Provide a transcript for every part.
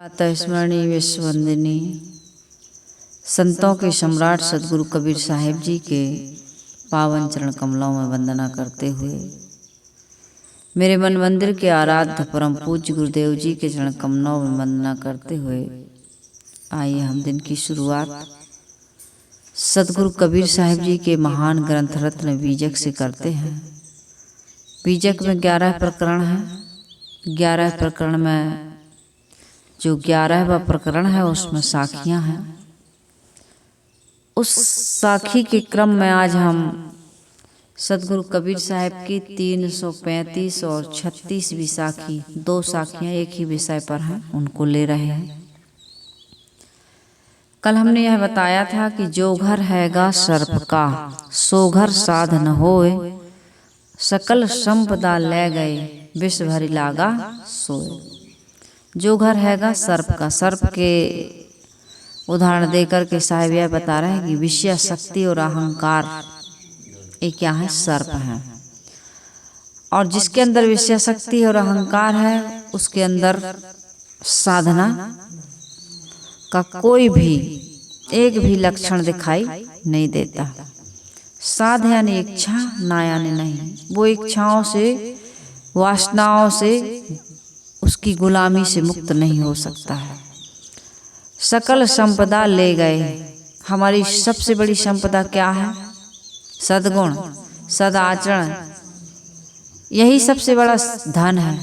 प्रातः स्मरणीय विश्ववंदिनी संतों के सम्राट सदगुरु कबीर साहिब जी के पावन चरण कमलों में वंदना करते हुए मेरे मन मंदिर के आराध्य परम पूज्य गुरुदेव जी के चरण कमलों में वंदना करते हुए आइए हम दिन की शुरुआत सदगुरु कबीर साहिब जी के महान ग्रंथ रत्न बीजक से करते हैं। बीजक में 11 प्रकरण हैं। 11 प्रकरण में जो 11वां प्रकरण है उसमें साखियां हैं। उस साखी के क्रम में आज हम सदगुरु कबीर साहिब की 335 और 36वीं साखी, 2 साखियां एक ही विषय पर हैं, उनको ले रहे हैं। कल हमने यह बताया था कि जो घर हैगा सर्प का सो घर साध न होए, सकल संपदा ले गए विष भरी लागा सोए। जो घर हैगा सर्प का, सर्प के उदाहरण देकर के साहिब यह बता रहे हैं कि विषय शक्ति और अहंकार ये क्या है, सर्प है। और जिसके अंदर विषय शक्ति और अहंकार है उसके अंदर साधना का कोई भी एक भी लक्षण दिखाई नहीं देता। साध यानी इच्छा, ना यानी नहीं। वो इच्छाओं से, वासनाओं से, उसकी गुलामी से मुक्त नहीं हो सकता है। सकल संपदा ले गए। हमारी सबसे बड़ी संपदा क्या है? सद्गुण, सदाचरण। यही सबसे बड़ा धन है,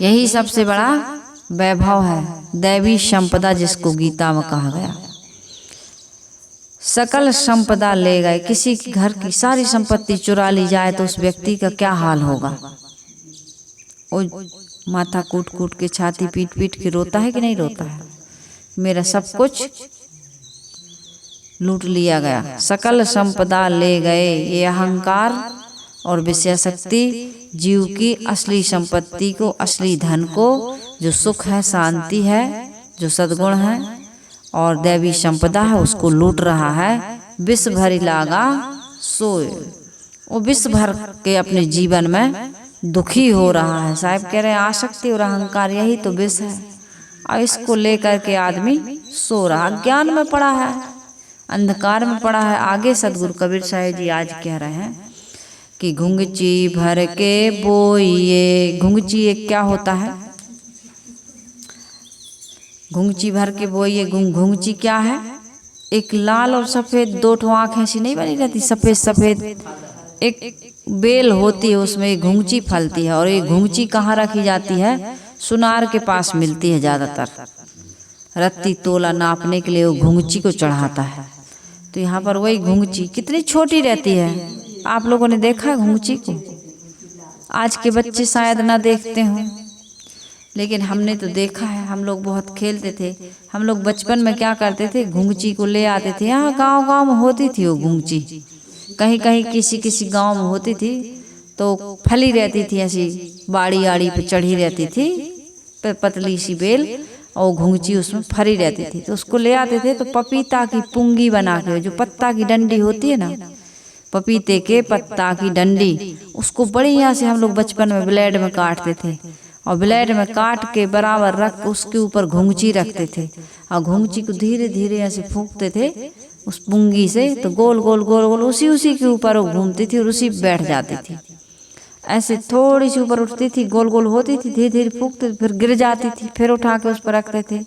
यही सबसे बड़ा वैभव है, दैवी संपदा जिसको गीता में कहा गया। सकल संपदा ले गए। किसी के घर की सारी संपत्ति चुरा ली जाए तो उस व्यक्ति का क्या हाल होगा? वो माथा कूट कूट के, छाती पीट पीट के रोता है कि नहीं रोता है? मेरा सब कुछ लूट लिया गया। सकल संपदा ले गए। ये अहंकार और विषय शक्ति जीव की असली संपत्ति को, असली धन को, जो सुख है, शांति है, जो सद्गुण है और दैवी संपदा है, उसको लूट रहा है। विष भरी लागा सोए। वो विष भर के अपने जीवन में दुखी हो रहा है। साहिब कह रहे हैं आसक्ति और अहंकार यही तो विष है, और इसको लेकर के आदमी सो रहा, ज्ञान में पड़ा है, अंधकार में पड़ा है। आगे सदगुरु कबीर साहिब जी आज कह रहे हैं कि घुंगची भर के बोइए। घुंगची एक क्या होता है? घुंगची भर के बोइए। घुंगची क्या है? एक लाल और सफेद 2 आँख ऐसी नहीं बनी रहती, सफेद सफेद एक बेल होती है, उसमें एक घुंगची फलती है। और ये घुंगची कहाँ रखी जाती है? सुनार के पास मिलती है ज्यादातर। रत्ती तोला नापने के लिए वो घुंगची को चढ़ाता है। तो यहाँ पर वही घुंगची कितनी छोटी रहती है। आप लोगों ने देखा है घुंगची को? आज के बच्चे शायद ना देखते हों, लेकिन हमने तो देखा है। हम लोग बहुत खेलते थे। हम लोग बचपन में क्या करते थे, घुंगची को ले आते थे। यहाँ गाँव गाँव में होती थी वो घुंगची, कहीं कहीं किसी किसी गांव में होती थी, तो फली रहती थी, ऐसी बाड़ी आड़ी पे चढ़ी रहती थी, पतली सी बेल, और घुंगची उसमें फरी रहती थी। तो उसको ले आते थे तो पपीता की पुंगी बना के, जो पत्ता की डंडी होती है ना, पपीते के पत्ता की डंडी, उसको बढ़िया से हम लोग बचपन में ब्लेड में काटते थे, और ब्लेड में काट के बराबर रख उसके ऊपर घुंगची रखते थे, और घुंगची को धीरे धीरे ऐसे फूंकते थे उस पुंगी से, तो गोल गोल गोल गोल उसी के ऊपर वो घूमती थी और उसी बैठ जाती थी। ऐसे थोड़ी सी ऊपर उठती थी, गोल गोल होती थी, धीरे धीरे फूंकते, फिर गिर जाती थी, फिर उठा के उस पर रखते थे।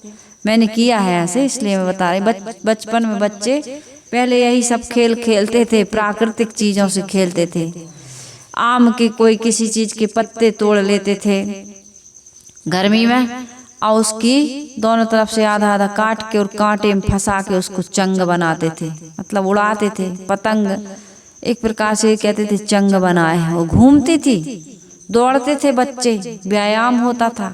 मैंने किया है ऐसे, इसलिए मैं बता रही। बचपन में बच्चे पहले यही सब खेल खेलते थे, प्राकृतिक चीजों से खेलते थे। आम के कोई किसी चीज के पत्ते तोड़ लेते थे गर्मी में, और उसकी दोनों तरफ से आधा आधा काट के और कांटे में फंसा के उसको चंग बनाते थे, मतलब उड़ाते थे। पतंग एक प्रकार से कहते थे चंग बनाए हैं। वो घूमती थी, दौड़ते थे बच्चे, व्यायाम होता था।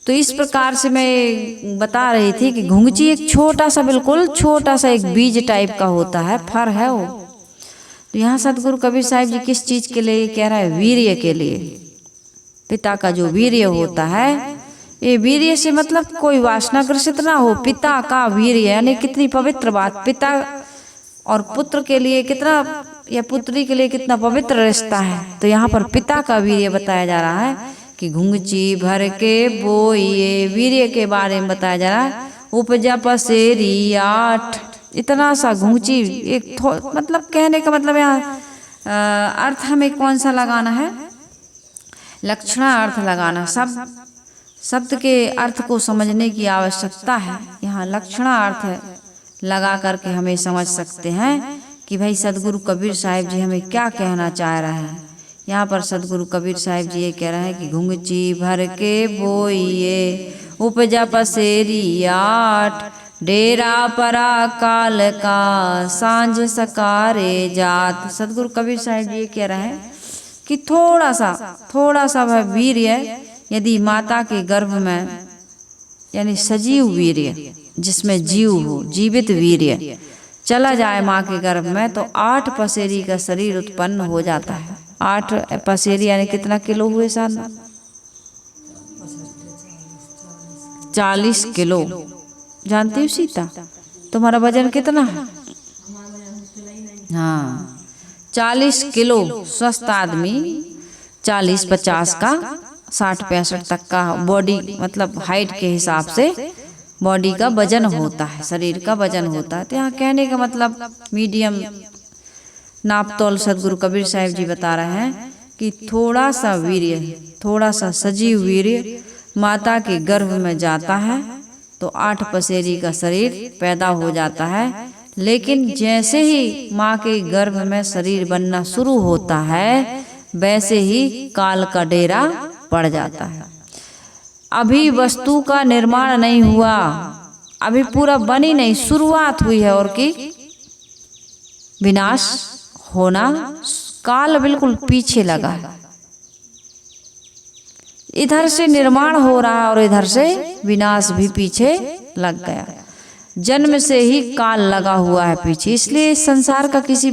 तो इस प्रकार से मैं बता रही थी कि घुंगची एक छोटा सा, बिल्कुल छोटा सा एक बीज टाइप का होता है, फर है वो। तो यहाँ सदगुरु कबीर साहिब जी किस चीज के लिए कह रहा है? वीर्य के लिए। पिता का जो वीर्य होता है, ये वीर्य से मतलब कोई वासना ग्रसित ना हो। पिता का वीर्य यानी कितनी पवित्र बात। पिता और पुत्र के लिए कितना, या पुत्री के लिए कितना पवित्र रिश्ता है। तो यहाँ पर पिता का वीर्य बताया जा रहा है कि घुंघची भर के बोइए, वीर्य के बारे में बताया जा रहा है। उपजा पसेरी 8, इतना सा घुंघची, एक मतलब कहने का मतलब यहाँ अर्थ हमें कौन सा लगाना है, लक्षणा अर्थ लगाना। शब्द के अर्थ को समझने की आवश्यकता है। यहाँ लक्षणा अर्थ लगा करके हमें समझ सकते हैं कि भाई सदगुरु कबीर साहिब जी हमें क्या कहना चाह रहे हैं। यहाँ पर सदगुरु कबीर साहिब जी ये कह रहे हैं कि घुंघची भर के बोइए, उपजा पसेरी 8, डेरा परा काल का, सांझ सकारे जात। सदगुरु कबीर साहिब जी ये कह रहे हैं कि थोड़ा सा वह वीर्य यदि माता के गर्भ में, यानी सजीव वीर्य जिसमें जीव हो, जीवित वीर्य चला जाए माँ के गर्भ में, तो 8 पसेरी का शरीर उत्पन्न हो जाता है। 8 पसेरी यानी कितना किलो हुए साधना? 40 किलो। जानती हो सीता, तुम्हारा वजन कितना है? हाँ, 40 किलो। स्वस्थ आदमी 40-50 का, 60-65 तक का बॉडी, मतलब हाइट के हिसाब से बॉडी का वजन होता है, शरीर का वजन होता है। तो यहाँ कहने का मतलब मीडियम नापतोल सदगुरु कबीर साहिब जी बता रहे हैं कि थोड़ा सा वीर्य, थोड़ा सा सजीव वीर्य माता के गर्भ में जाता है तो 8 पसेरी का शरीर पैदा हो जाता है। लेकिन जैसे ही माँ के गर्भ में शरीर बनना शुरू होता है, वैसे ही काल का डेरा पड़ जाता है। अभी वस्तु का निर्माण नहीं हुआ, अभी पूरा बनी नहीं, शुरुआत हुई है और की विनाश होना काल बिल्कुल पीछे लगा है। इधर से निर्माण हो रहा है और इधर से विनाश भी पीछे लग गया। जन्म से ही काल लगा हुआ है पीछे। इसलिए संसार का किसी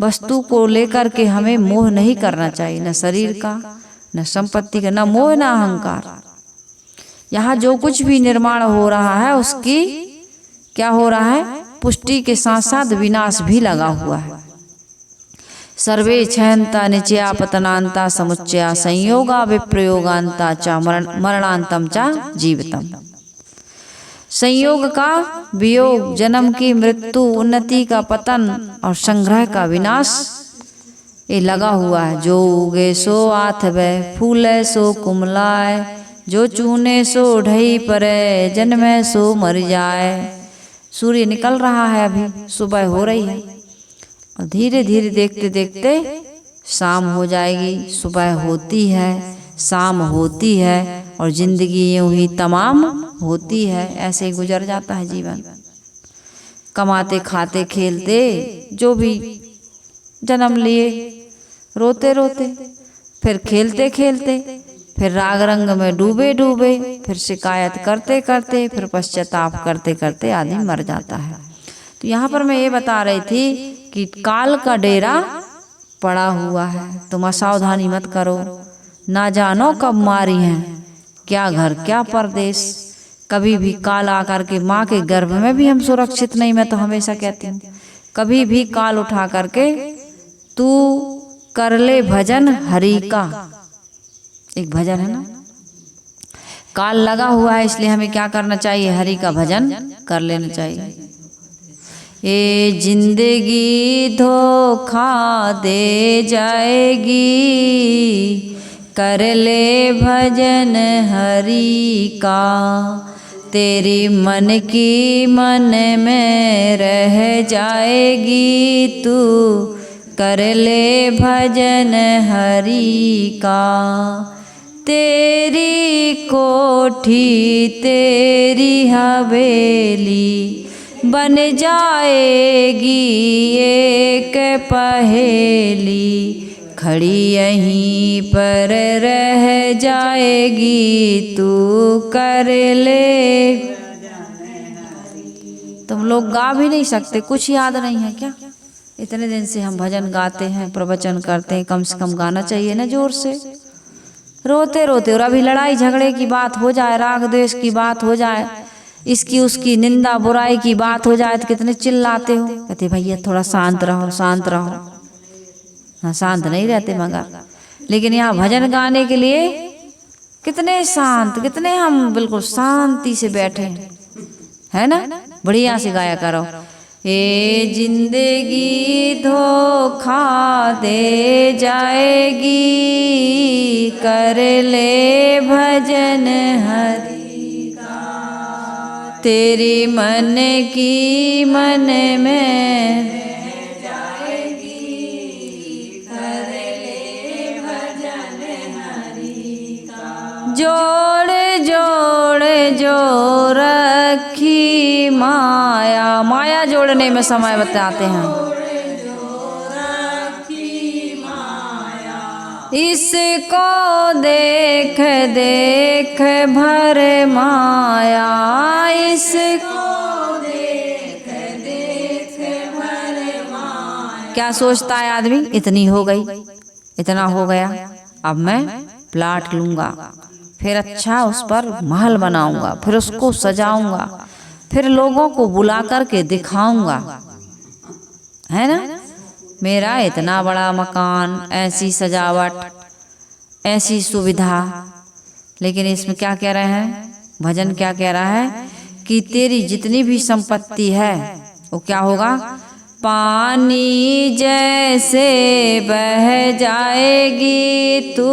वस्तु को लेकर के हमें मोह नहीं करना चाहिए, न शरीर का, न संपत्ति का, न मोह, न अहंकार। यहाँ जो कुछ भी निर्माण हो रहा है उसकी क्या हो रहा है, पुष्टि के साथ साथ विनाश भी लगा हुआ है। सर्वे क्षयंता निचया पतनांता समुच्चया, संयोगा विप्रयोगांता चा मरणांतम चा जीवितम। संयोग का वियोग, जन्म की मृत्यु, उन्नति का पतन और संग्रह का विनाश ये लगा हुआ है। जो उगे सो आथवे, फूले सो कुमलाए, जो चूने सो ढई परे, जन्मे सो मर जाए। सूर्य निकल रहा है, अभी सुबह हो रही है और धीरे धीरे देखते देखते शाम हो जाएगी। सुबह होती है, शाम होती है और जिंदगी यूं ही तमाम होती है। ऐसे ही गुजर जाता है जीवन। कमाते खाते खेलते जो भी जन्म लिए, रोते रोते, फिर खेलते खेलते, फिर राग रंग में डूबे डूबे, फिर शिकायत करते करते, फिर पश्चाताप करते करते आदमी मर जाता है। तो यहाँ पर मैं ये बता रही थी कि काल का डेरा पड़ा हुआ है, तुम असावधानी मत करो। ना जानो कब मारी हैं, क्या घर क्या परदेश। कभी भी काल आकर के माँ के गर्भ में भी हम सुरक्षित नहीं। मैं तो हमेशा कहती हूँ, कभी भी काल उठा करके तू कर ले भजन हरि का। एक भजन है ना, काल लगा हुआ है, इसलिए हमें क्या करना चाहिए, हरि का भजन कर लेना चाहिए। ये जिंदगी धोखा दे जाएगी, कर ले भजन हरि का। तेरी मन की मन में रह जाएगी, तू कर ले भजन हरि का। तेरी कोठी तेरी हवेली बन जाएगी एक पहेली, खड़ी यहीं पर रह जाएगी, तू कर ले। तुम लोग गा भी नहीं सकते, कुछ याद नहीं है क्या? इतने दिन से हम भजन गाते हैं, प्रवचन करते हैं, कम से कम गाना चाहिए ना जोर से। रोते रोते, और अभी लड़ाई झगड़े की बात हो जाए, राग द्वेष की बात हो जाए, इसकी उसकी निंदा बुराई की बात हो जाए तो कितने चिल्लाते हो। कहते भैया थोड़ा शांत रहो, शांत रहो। हाँ, शांत नहीं रहते मगर। लेकिन यहाँ भजन गाने के लिए कितने शांत, कितने हम बिल्कुल शांति से बैठे हैं, है ना। बढ़िया से गाया करो। ये जिंदगी धोखा दे जाएगी, कर ले भजन हरि का, तेरी मन की मन में जोड़ जोड़ जो रखी माया, माया जोड़ने में समय बताते हैं। इसको देख देख भर माया, इसको देख देख भर माया। क्या सोचता है आदमी, इतनी हो गई, इतना हो गया, अब मैं प्लाट लूंगा, फिर अच्छा उस पर महल बनाऊंगा, फिर उसको सजाऊंगा, फिर लोगों को बुला करके दिखाऊंगा, है ना। मेरा इतना बड़ा मकान, ऐसी सजावट, ऐसी सुविधा। लेकिन इसमें क्या कह रहे हैं, भजन क्या कह रहा है कि तेरी जितनी भी संपत्ति है वो क्या होगा, पानी जैसे बह जाएगी, तू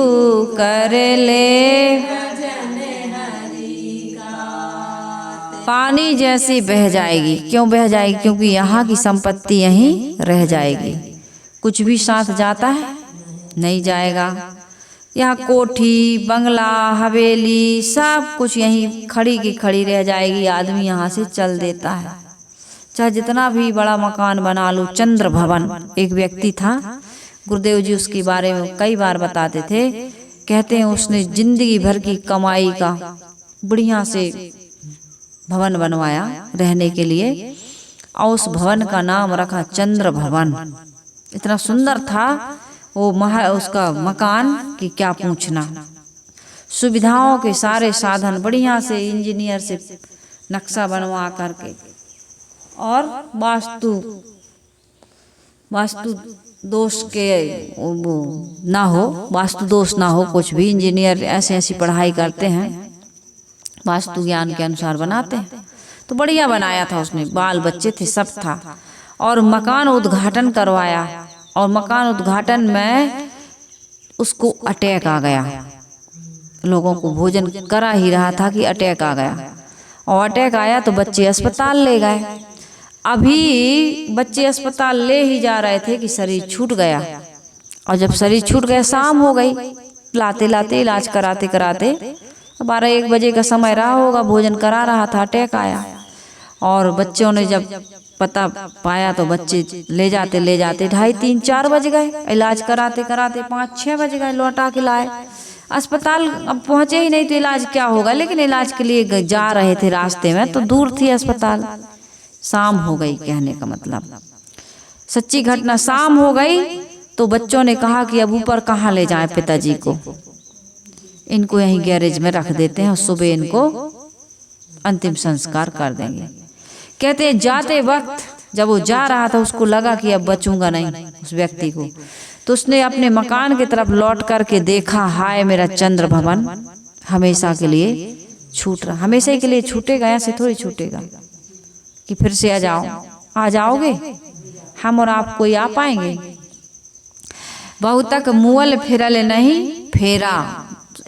कर ले भजन हरि का। पानी जैसे बह जाएगी, क्यों बह जाएगी, क्योंकि यहाँ की संपत्ति यहीं रह जाएगी। कुछ भी साथ जाता है, नहीं जाएगा। यहाँ कोठी, बंगला, हवेली, सब कुछ यहीं खड़ी की खड़ी रह जाएगी। आदमी यहाँ से चल देता है, चाहे जितना भी बड़ा मकान बना लो। चंद्र भवन एक व्यक्ति था, गुरुदेव जी उसके बारे में कई बार बताते थे। कहते हैं उसने जिंदगी भर की कमाई का बढ़िया से भवन बनवाया रहने के लिए, और उस भवन का नाम रखा चंद्र भवन। इतना सुंदर था वो उसका मकान कि क्या पूछना। सुविधाओं के सारे साधन बढ़िया से इंजीनियर से नक्शा बनवा करके, और वास्तु दोष के वो ना हो, वास्तु दोष ना हो कुछ भी। इंजीनियर ऐसे ऐसी पढ़ाई करते हैं, वास्तु ज्ञान के अनुसार बनाते हैं। तो बढ़िया बनाया था उसने, बाल बच्चे थे, सब था। और मकान उद्घाटन करवाया, और मकान उद्घाटन में उसको अटैक आ गया। लोगों को भोजन करा ही रहा था कि अटैक आ गया, और अटैक आया तो बच्चे अस्पताल ले गए। अभी बच्चे अस्पताल ले ही जा रहे थे कि शरीर छूट गया, और जब शरीर छूट गया शाम हो गई। लाते लाते इलाज कराते कराते 12-1 बजे का समय रहा होगा, भोजन करा रहा था, अटैक आया। और बच्चों ने जब पता पाया तो बच्चे ले जाते 2:30, 3, 4 बज गए। इलाज कराते कराते 5-6 बज गए, लौटा के लाए अस्पताल। अब पहुंचे ही नहीं तो इलाज क्या होगा। लेकिन इलाज के लिए जा रहे थे, रास्ते में तो दूर थी अस्पताल। शाम हो गई, कहने का मतलब सच्ची घटना, शाम हो गई। तो बच्चों ने कहा कि अब ऊपर कहाँ ले जाएं पिताजी को, इनको यहीं गैरेज में रख देते हैं, सुबह इनको अंतिम संस्कार कर देंगे। कहते हैं जाते वक्त जब वो जा रहा था, उसको लगा कि अब बचूंगा नहीं उस व्यक्ति को, तो उसने अपने मकान की तरफ लौट करके देखा, हाय मेरा चंद्र भवन हमेशा के लिए छूट रहा। हमेशा के लिए छूटेगा, ऐसे थोड़ी छूटेगा कि फिर से आ जाओगे, हम और आप कोई आ पाएंगे। बहुत तक मुअल फिरल नहीं फेरा,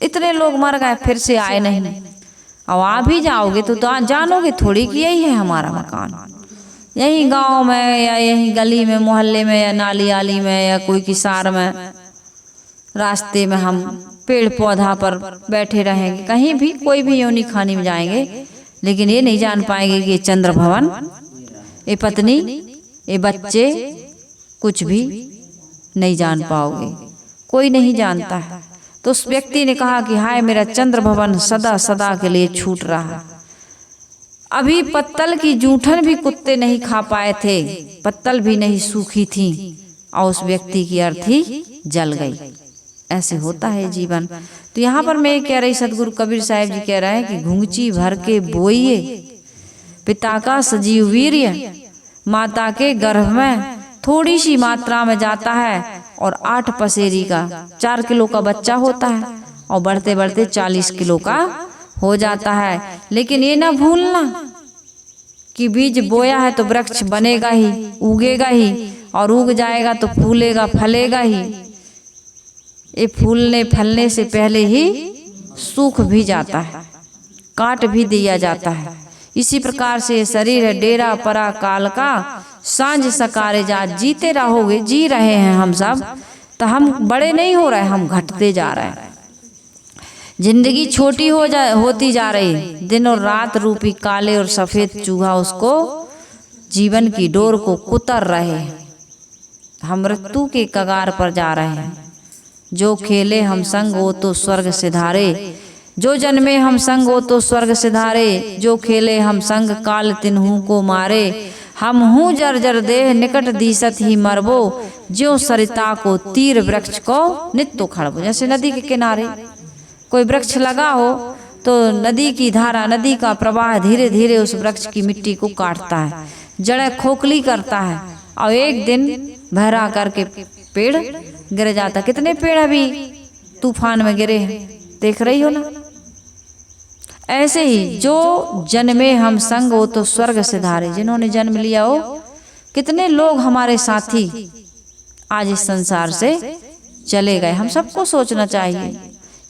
इतने लोग मर गए, फिर से आए नहीं। अब आ भी जाओगे तो जानोगे थोड़ी कि यही है हमारा मकान, यही गांव में या यही गली में, मोहल्ले में, या नाली आली में, या कोई किसार में, रास्ते में हम पेड़ पौधा पर बैठे रहेंगे, कहीं भी कोई भी योनि खानी में जाएंगे। लेकिन ये नहीं जान पाएंगे कि ये चंद्र भवन, ये पत्नी, ये बच्चे, कुछ भी नहीं जान पाओगे, कोई नहीं जानता है। तो उस व्यक्ति ने कहा कि हाय मेरा चंद्र भवन सदा सदा के लिए छूट रहा। अभी पत्तल की जूठन भी कुत्ते नहीं खा पाए थे, पत्तल भी नहीं सूखी थी, और उस व्यक्ति की अर्थी जल गई। ऐसे होता है जीवन। तो यहाँ पर मैं कह रही, सदगुरु कबीर साहब जी कह रहे हैं कि घुंघची भर के बोइए, पिता का सजीव वीर्य माता के गर्भ में थोड़ी सी मात्रा में जाता है, और 8 पसेरी का 4 किलो का बच्चा होता है, और बढ़ते बढ़ते 40 किलो का हो जाता है। लेकिन ये ना भूलना कि बीज बोया है तो वृक्ष बनेगा ही, उगेगा ही, और उग जाएगा तो फूलेगा फलेगा ही। ये फूलने फलने से पहले ही सूख भी जाता है, काट भी दिया जाता है। इसी प्रकार से शरीर है डेरा परा काल का, सांझ सकारे जात। जीते रहोगे, जी रहे हैं हम सब, तो हम बड़े नहीं हो रहे, हम घटते जा रहे हैं। जिंदगी छोटी होती जा रही। दिन और रात रूपी काले और सफेद चूहा उसको जीवन की डोर को कुतर रहे हैं। हम मृत्यु के कगार पर जा रहे हैं। जो खेले हम संग वो तो स्वर्ग सिधारे, जो जन्मे हम संग वो तो स्वर्ग सिधारे। जो खेले हम संग काल तिन्हू को मारे, हम हूँ जर जर देह निकट दीसत ही मरबो। ज्यों सरिता को तीर वृक्ष को नित्य खड़बो। जैसे नदी के किनारे कोई वृक्ष लगा हो तो नदी की धारा, नदी का प्रवाह धीरे धीरे उस वृक्ष की मिट्टी को काटता है, जड़ें खोखली करता है, और एक दिन बहरा करके पेड़ गिर जाता। कितने पेड़ अभी तूफान में गिरे हैं, देख रही हो ना। ऐसे ही जो जन्मे हम संग वो तो स्वर्ग सिधारे। जिन्होंने जन्म लिया हो, कितने लोग हमारे साथी आज इस संसार से चले गए। हम सबको सोचना चाहिए,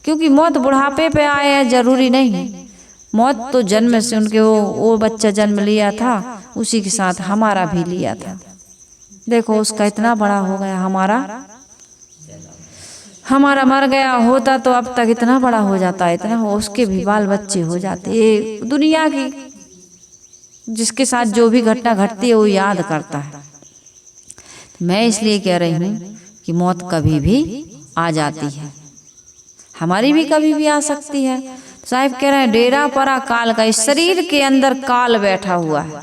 क्योंकि मौत बुढ़ापे पे आए हैं जरूरी नहीं है। मौत तो जन्म से उनके वो बच्चा जन्म लिया था, उसी के साथ हमारा भी लिया था। देखो उसका इतना बड़ा हो गया, हमारा मर गया होता तो अब तक इतना बड़ा हो जाता, इतना उसके भी बाल बच्चे हो जाते। ये दुनिया की जिसके साथ जो भी घटना घटती है वो याद करता है। मैं इसलिए कह रही हूँ कि मौत कभी भी आ जाती है, हमारी भी कभी भी आ सकती है। साहिब कह रहे हैं डेरा परा काल का। इस शरीर के अंदर काल बैठा हुआ है,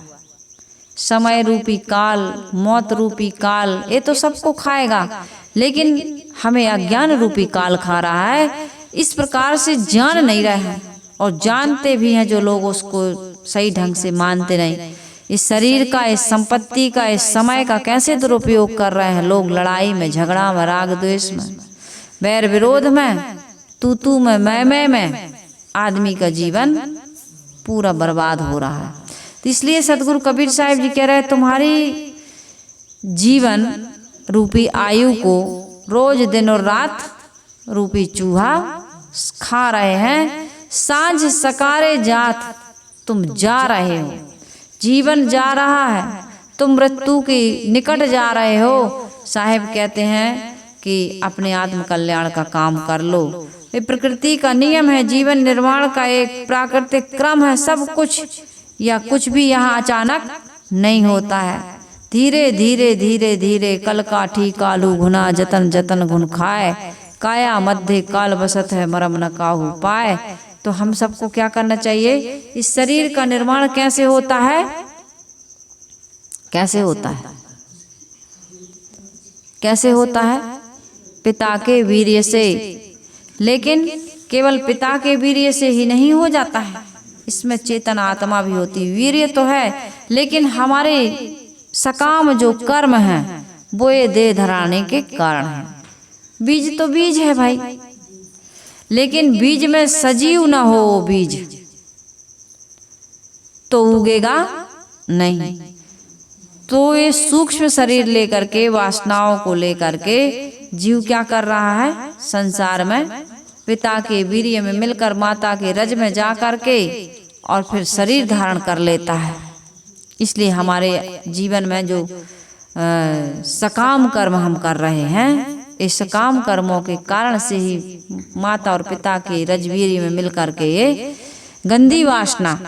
समय रूपी काल, मौत रूपी काल। ये तो सबको खाएगा, लेकिन हमें अज्ञान रूपी काल खा रहा है। इस प्रकार से जान नहीं रहे हैं, और जानते भी हैं जो लोग उसको सही ढंग से मानते नहीं। इस शरीर का, इस संपत्ति का, इस समय का कैसे दुरुपयोग कर रहे हैं लोग। लड़ाई में, झगड़ा में, राग द्वेष में, बैर विरोध में, तू में, मैं में आदमी का जीवन पूरा बर्बाद हो रहा है। तो इसलिए सतगुरु कबीर साहिब जी कह रहे हैं तुम्हारी जीवन रूपी आयु को रोज दिन और रात रूपी चूहा खा रहे हैं। सांझ सकारे जात तुम जा रहे हो, जीवन जा रहा है, तुम मृत्यु के निकट जा रहे हो। साहिब कहते हैं कि अपने आत्म कल्याण का काम कर लो। ये प्रकृति का नियम है, जीवन निर्माण का एक प्राकृतिक क्रम है। सब कुछ या कुछ भी यहाँ अचानक नहीं होता है। धीरे धीरे धीरे धीरे कल काठी कालू गुना, जतन जतन गुण खाए, काया मध्य काल बसत है, मरम न काहू पाए। तो हम सबको क्या करना चाहिए। इस शरीर का निर्माण कैसे होता है, कैसे होता है, कैसे होता है। पिता के वीर्य से। लेकिन केवल पिता के वीर्य से ही नहीं हो जाता है, इसमें चेतन आत्मा भी होती है। वीर्य तो है, लेकिन हमारे सकाम जो कर्म है वो ये देह धराने के कारण है। बीज तो बीज है भाई, लेकिन बीज में सजीव ना हो वो बीज तो उगेगा नहीं। तो ये सूक्ष्म शरीर लेकर के, वासनाओं को लेकर के जीव क्या कर रहा है, संसार में पिता के वीर्य में मिलकर माता के रज में जा करके और फिर शरीर धारण कर लेता है। इसलिए हमारे जीवन में जो सकाम कर्म हम कर रहे हैं, इस सकाम कर्मों के कारण से ही माता और पिता के रजवीर्य में मिलकर के ये गंदी वासना,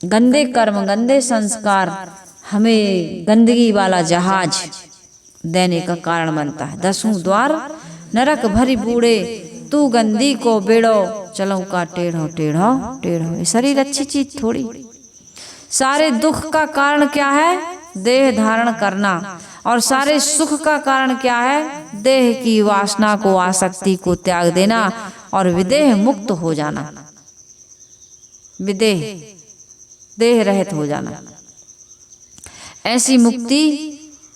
गंदे कर्म, गंदे संस्कार हमें गंदगी वाला जहाज देने का कारण बनता है। 10 द्वार नरक भरी बूढ़े, तू गंदी को बेड़ो, चलो का टेढ़ो टेढ़ो टेढ़ो। ये शरीर अच्छी चीज थोड़ी। सारे दुख का कारण क्या है, देह धारण करना। और सारे सुख का कारण क्या है, देह की वासना को, आसक्ति को त्याग देना और विदेह मुक्त हो जाना, विदेह देह रहित हो जाना। ऐसी मुक्ति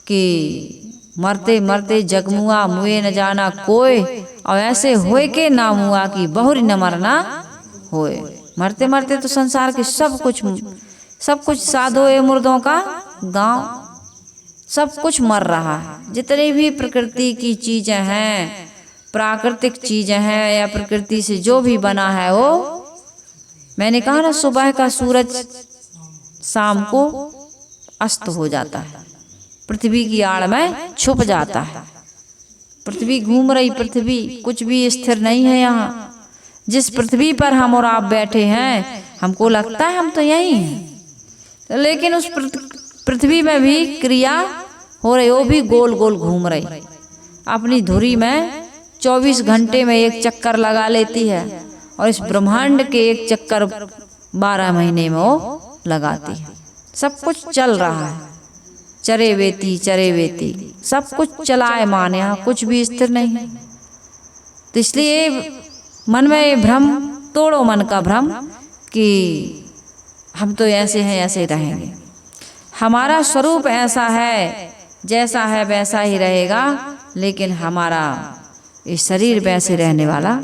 की मरते मरते जगमुआ मुए न जाना कोय, और ऐसे होए के ना मुआ की बहुरी न मरना होए। मरते मरते तो संसार के सब कुछ साधो ए मुर्दों का गांव, सब कुछ मर रहा है। जितनी भी प्रकृति की चीजें हैं, प्राकृतिक चीजें हैं, या प्रकृति से जो भी बना है वो, मैंने कहा ना सुबह का सूरज शाम को अस्त हो जाता है, पृथ्वी की आड़ में छुप जाता है। पृथ्वी घूम रही, पृथ्वी कुछ भी स्थिर नहीं है। यहाँ जिस पृथ्वी पर हम और आप बैठे हैं, हमको लगता है हम तो यही हैं, लेकिन उस पृथ्वी में भी क्रिया हो रही, वो भी गोल गोल घूम रही। अपनी धुरी में 24 घंटे में एक चक्कर लगा लेती है, और इस ब्रह्मांड के एक चक्कर 12 महीने में वो लगाती है। सब कुछ चल रहा है, चरे वेती सब कुछ चलाए मान, यहाँ कुछ भी स्थिर नहीं है। तो इसलिए मन में भ्रम तोड़ो, मन का भ्रम कि हम तो ऐसे हैं, ऐसे रहेंगे। हमारा स्वरूप ऐसा है, जैसा है वैसा ही रहेगा, लेकिन हमारा ये शरीर वैसे रहने वाला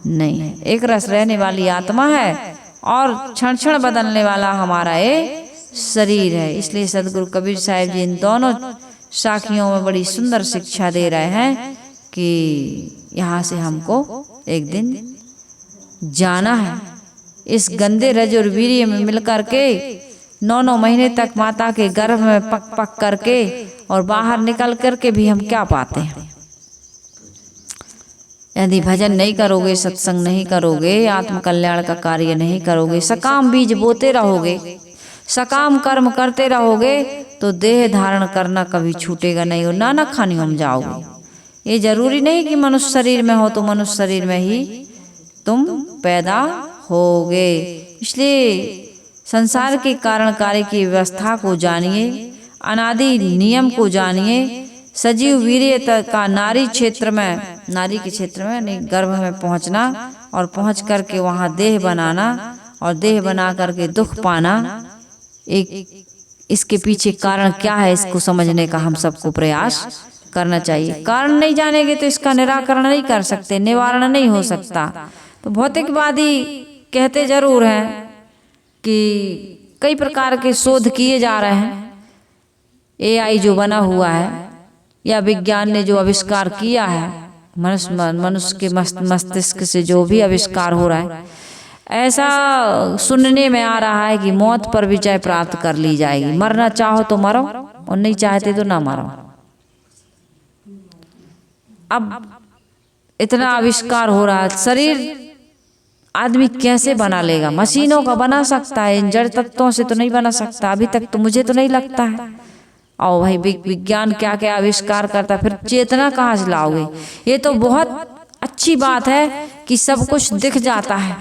नहीं है। एक रस रहने वाली आत्मा है, और क्षण क्षण बदलने वाला हमारा ये शरीर है। इसलिए सदगुरु कबीर साहिब जी इन दोनों साखियों में बड़ी सुंदर शिक्षा दे रहे हैं कि यहाँ से हमको एक दिन जाना है। इस गंदे रज और वीर्य में मिलकर के 9 महीने तक माता के गर्भ में पक पक करके, और बाहर निकल करके भी हम क्या पाते हैं। यदि भजन नहीं करोगे, सत्संग नहीं करोगे, आत्म कल्याण का कार्य नहीं करोगे, सकाम बीज बोते रहोगे, सकाम कर्म करते रहोगे, तो देह धारण करना कभी छूटेगा नहीं, और नाना खानियों में जाओगे। ये जरूरी नहीं कि मनुष्य शरीर में हो तो मनुष्य शरीर में ही तुम पैदा होगे। इसलिए संसार के कारण कार्य की व्यवस्था को जानिए, अनादि नियम को जानिए। सजीव वीर्य का नारी क्षेत्र में, नारी के क्षेत्र में नहीं, गर्भ में पहुंचना, और पहुंच करके वहां देह बनाना, और देह बना करके दुख पाना, एक इसके पीछे कारण क्या है, इसको समझने का हम सबको प्रयास करना चाहिए। कारण नहीं जानेंगे तो इसका निराकरण नहीं कर सकते, निवारण नहीं हो सकता। तो भौतिकवादी कहते जरूर हैं कि कई प्रकार के शोध किए जा रहे हैं, AI जो बना हुआ है, या विज्ञान ने जो आविष्कार किया है, मनुष्य के मस्तिष्क से जो भी आविष्कार हो रहा है, ऐसा सुनने में आ रहा है कि मौत पर विजय प्राप्त कर ली जाएगी। मरना चाहो तो मरो, और नहीं चाहते तो ना मरो। अब इतना आविष्कार हो रहा है, शरीर आदमी कैसे बना लेगा? मशीनों का बना सकता है, इन जड़ तत्वों से तो नहीं बना सकता। अभी तक तो मुझे तो नहीं लगता है। और भाई विज्ञान क्या क्या आविष्कार करता है, फिर चेतना कहाँ से लाओगे? ये तो बहुत अच्छी बात है कि सब कुछ दिख जाता है।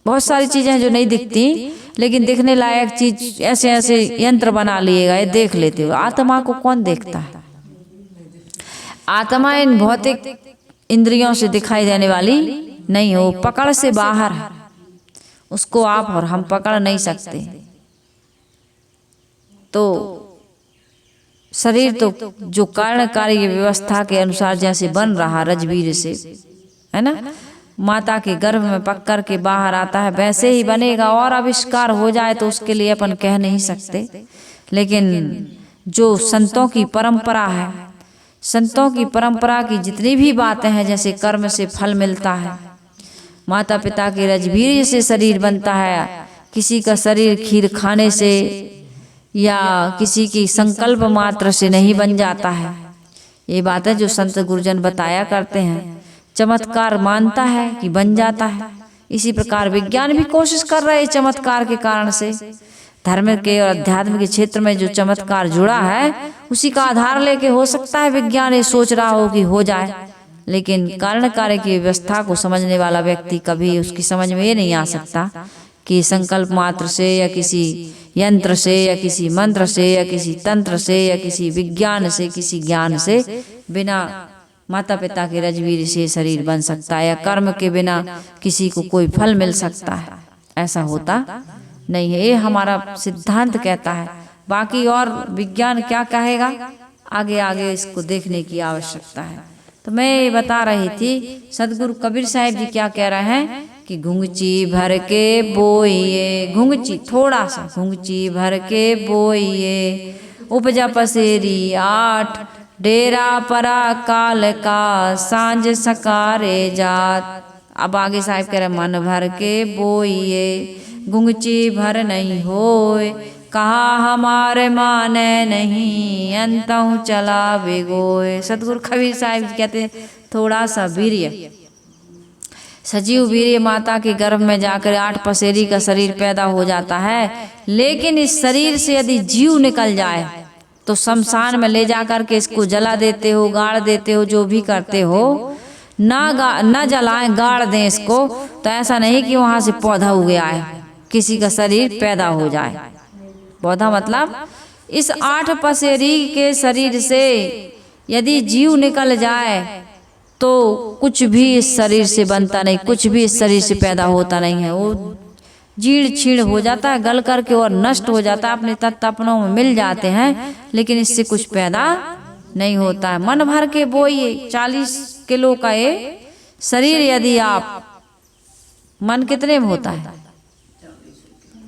बहुत सारी चीजें हैं जो नहीं दिखती, लेकिन दिखने लायक चीज ऐसे ऐसे यंत्र बना लिएगा, ये देख लेते हो। आत्मा को कौन देखता है? आत्मा इन भौतिक इंद्रियों से दिखाई देने वाली नहीं हो, पकड़ से बाहर है। उसको आप और हम पकड़ नहीं सकते। तो शरीर तो जो कारण कार्य व्यवस्था के अनुसार जैसे बन रहा रजवीर से, है ना, माता के गर्भ में पक कर के बाहर आता है, वैसे ही बनेगा। और आविष्कार हो जाए तो उसके लिए अपन कह नहीं सकते, लेकिन जो संतों की परंपरा है, संतों की परंपरा की जितनी भी बातें हैं, जैसे कर्म से फल मिलता है, माता पिता के रजवीर से शरीर बनता है, किसी का शरीर खीर खाने से या किसी की संकल्प मात्र से नहीं बन जाता है। ये बातें जो संत गुरुजन बताया करते हैं, चमत्कार मानता है कि बन जाता है। इसी प्रकार विज्ञान भी कोशिश कर रहे हैं चमत्कार के कारण से। धर्म के और अध्यात्म के क्षेत्र में जो चमत्कार जुड़ा है, उसी का आधार लेके हो सकता है विज्ञान ये सोच रहा हो कि हो जाए। लेकिन कारण कार्य की व्यवस्था को समझने वाला व्यक्ति कभी उसकी समझ में ये नहीं आ सकता कि संकल्प मात्र से या किसी यंत्र से या किसी मंत्र से या किसी तंत्र से या किसी विज्ञान से, किसी ज्ञान से बिना माता पिता के रजवीर से शरीर बन सकता है, या कर्म के बिना किसी को कोई फल मिल सकता है। ऐसा होता नहीं है, ये हमारा सिद्धांत कहता है। बाकी और विज्ञान क्या कहेगा आगे आगे इसको देखने की आवश्यकता है। तो मैं ये बता रही थी सदगुरु कबीर साहब जी क्या कह रहे हैं कि घुंघची भर के बोइए, घुंघची थोड़ा सा घुंघची भर के बोइए, उपजा पसेरी 8 डेरा परा काल का सांझ सकारे जात। अब आगे साहब कह रहे मन भर के बोइए, घुंघची भर नहीं होए, कहा हमारे माने नहीं, अंतहु चला बेगोए। सतगुरु कबीर साहिब कहते हैं थोड़ा सा वीर्य, सजीव वीर्य माता के गर्भ में जाकर 8 पसेरी का शरीर पैदा हो जाता है, लेकिन इस शरीर से यदि जीव निकल जाए तो शमशान में ले जाकर के इसको जला देते हो, गाड़ देते हो, जो भी करते हो, ना जलाएं गाड़ दें इसको, तो ऐसा नहीं कि वहां से पौधा उग आए, किसी का शरीर पैदा हो जाए। पौधा मतलब इस 8 पसेरी के शरीर से यदि जीव निकल जाए तो कुछ भी इस शरीर से बनता नहीं, कुछ भी इस शरीर से पैदा होता नहीं है। वो जीर्ण क्षीण हो जाता है, गल करके और नष्ट हो जाता है, अपने तत्व अपनों में मिल जाते हैं, लेकिन इससे कुछ पैदा नहीं होता है। मन भर के बोइए, 40 किलो का ये शरीर यदि आप, मन कितने में होता है?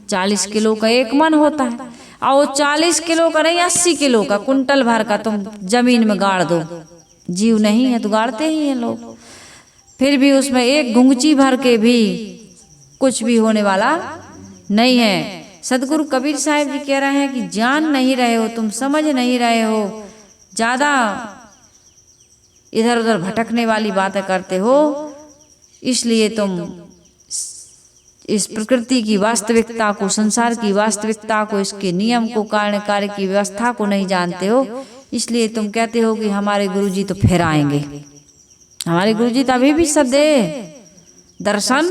40 किलो का एक मन होता है, और वो 40 किलो का नहीं 80 किलो का, कुंटल भर का तुम जमीन में गाड़ दो, जीव नहीं है तो गाड़ते ही हैं लोग, फिर भी उसमें एक घुंघची भर के भी कुछ भी होने वाला नहीं है। सदगुरु कबीर साहब जी कह रहे हैं कि जान नहीं रहे हो, तुम समझ नहीं रहे हो, ज्यादा इधर उधर भटकने वाली बातें करते हो, इसलिए तुम इस प्रकृति की वास्तविकता को, संसार की वास्तविकता को, इसके नियम को, कारण कार्य की व्यवस्था को नहीं जानते हो, इसलिए तुम कहते हो कि हमारे गुरुजी तो फिर आएंगे। हमारे गुरुजी तो अभी भी सदैव दर्शन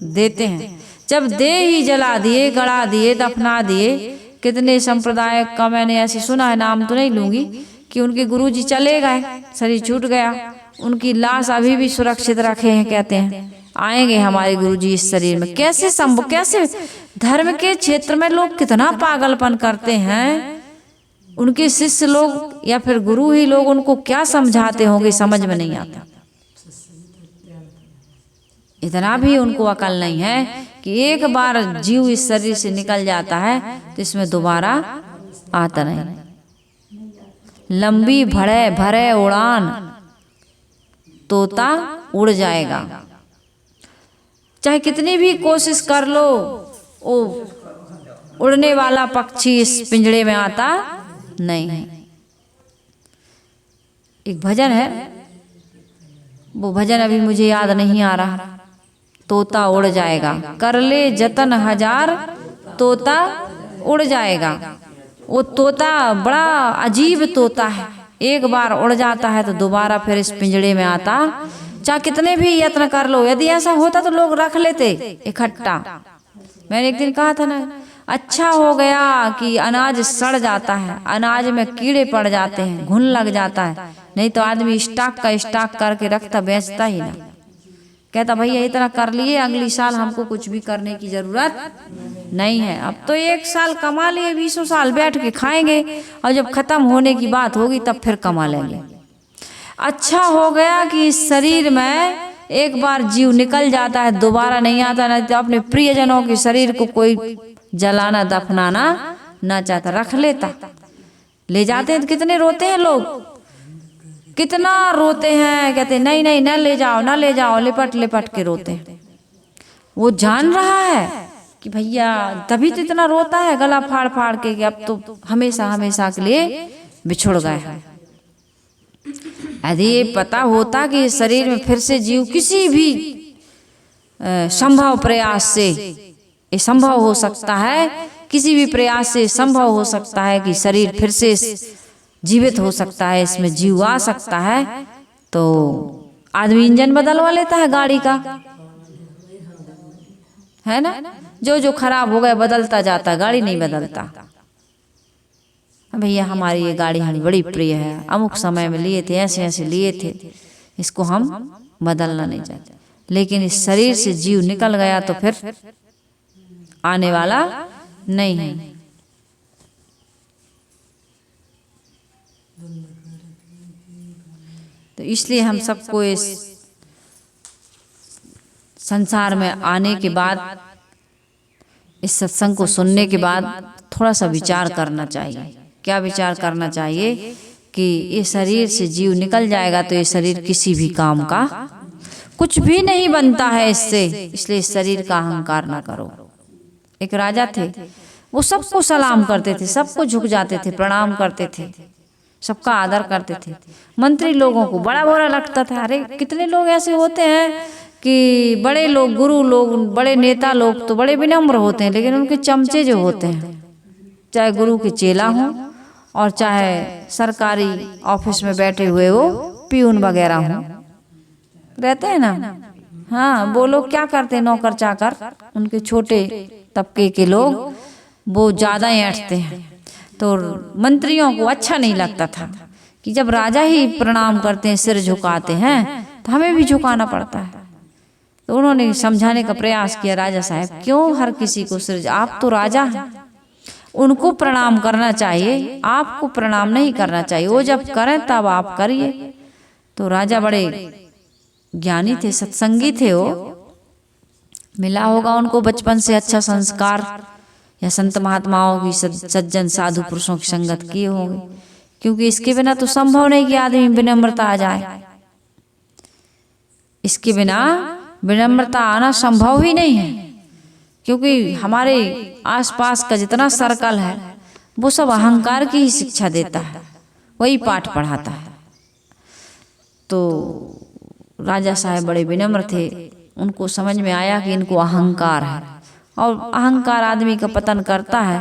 देते हैं। जब दे ही जला दिए, गड़ा दिए, दफना दिए, कितने संप्रदाय का मैंने ऐसे सुना है, नाम तो नहीं लूंगी, कि उनके गुरुजी चले गए, शरीर छूट गया, उनकी लाश अभी भी सुरक्षित रखे हैं, कहते हैं आएंगे हमारे गुरुजी इस शरीर में। कैसे संभव, कैसे धर्म के क्षेत्र में लोग कितना पागलपन करते हैं, उनके शिष्य लोग या फिर गुरु ही लोग उनको क्या समझाते होंगे, समझ में नहीं आता। इतना भी उनको अकल नहीं है कि एक बार जीव इस शरीर से निकल जाता है तो इसमें दोबारा आता नहीं। लंबी भरे भरे उड़ान, तोता उड़ जाएगा, चाहे कितनी भी कोशिश कर लो, वो उड़ने वाला पक्षी इस पिंजड़े में आता नहीं है। एक भजन है, वो भजन अभी मुझे याद नहीं आ रहा, तोता उड़ जाएगा, कर ले जतन 1000 तोता उड़ जाएगा। वो तोता बड़ा अजीब तोता है, एक बार उड़ जाता है तो दोबारा फिर इस पिंजड़े में आता, चाहे कितने भी यत्न कर लो। यदि ऐसा होता तो लोग रख लेते इकट्ठा। मैंने एक दिन कहा था ना, अच्छा हो गया कि अनाज सड़ जाता है, अनाज में कीड़े पड़ जाते हैं, घुन लग जाता है, नहीं तो आदमी स्टॉक का स्टॉक करके रखता, बेचता ही ना, कहता भैया इतना कर लिए, अगली साल हमको कुछ भी करने की जरूरत नहीं है। अब तो 1 साल कमा लिए, 20 साल बैठ के खाएंगे, और जब खत्म होने की बात होगी तब फिर कमा लेंगे। अच्छा हो गया कि इस शरीर में एक बार जीव निकल जाता है, दोबारा नहीं आता, नहीं तो अपने प्रियजनों के शरीर को कोई जलाना दफनाना ना चाहता, रख लेता। ले जाते हैं तो कितने रोते हैं लोग, कितना रोते हैं, कहते नहीं नहीं ना ले जाओ, ना ले जाओ, लिपट लिपट के रोते हैं। वो जान रहा है कि भैया, तभी तो इतना रोता है गला फाड़ फाड़ के कि अब तो हमेशा हमेशा के लिए बिछुड़ गए हैं। यदि ये पता होता कि शरीर में फिर से जीव किसी भी संभव प्रयास से ये संभव हो सकता है, किसी भी प्रयास से संभव हो सकता है कि शरीर फिर से जीवित हो सकता है, इसमें जीव आ सकता है, तो आदमी इंजन बदलवा लेता है गाड़ी का, है ना, जो जो खराब हो गया बदलता जाता, गाड़ी नहीं बदलता। भैया हमारी ये गाड़ी हमें बड़ी प्रिय है, अमुक समय में लिए थे, ऐसे ऐसे लिए थे, इसको हम बदलना नहीं चाहते, लेकिन इस शरीर से जीव निकल गया तो फिर आने वाला नहीं है। तो इसलिए हम सबको इस संसार में आने के बाद, इस सत्संग को सुनने के बाद थोड़ा सा विचार करना चाहिए। क्या विचार करना चाहिए कि ये शरीर से जीव निकल जाएगा तो ये शरीर किसी भी काम का कुछ भी नहीं बनता है इससे, इसलिए इस शरीर का अहंकार ना करो। एक राजा थे, वो सबको सलाम करते थे, सबको झुक जाते थे, प्रणाम करते थे, सबका आदर करते थे। मंत्री लोगों को बड़ा बुरा लगता था। अरे कितने लोग ऐसे होते हैं कि बड़े लोग, गुरु लोग, बड़े नेता लोग तो बड़े विनम्र होते हैं, लेकिन उनके चमचे जो होते हैं, चाहे गुरु के चेला हों और चाहे सरकारी ऑफिस में बैठे हुए वो पियून वगैरह हों, रहते हैं ना। हाँ, वो लोग क्या करते हैं, नौकर चाकर, उनके छोटे तबके के लोग वो ज्यादा ऐंठते हैं। तो मंत्रियों को अच्छा नहीं लगता था कि जब राजा ही प्रणाम करते हैं, सिर झुकाते हैं, तो हमें भी झुकाना पड़ता है। तो उन्होंने समझाने का प्रयास किया, राजा साहब क्यों हर किसी को सिर, आप तो राजा हैं, उनको प्रणाम करना चाहिए, आपको प्रणाम नहीं करना चाहिए, वो जब करें तब आप करिए। तो राजा बड़े ज्ञानी थे, सत्संगी थे, वो मिला होगा उनको बचपन से अच्छा संस्कार, या संत महात्माओं की, सज्जन साधु पुरुषों की संगत किए होंगे, क्योंकि इसके बिना तो संभव नहीं कि आदमी विनम्रता आ जाए। इसके बिना विनम्रता आना संभव ही नहीं है, क्योंकि हमारे आसपास का जितना सर्कल है वो सब अहंकार की ही शिक्षा देता है, वही पाठ पढ़ाता है। तो राजा साहब बड़े विनम्र थे, उनको समझ में आया कि इनको अहंकार है, और अहंकार आदमी का पतन करता है।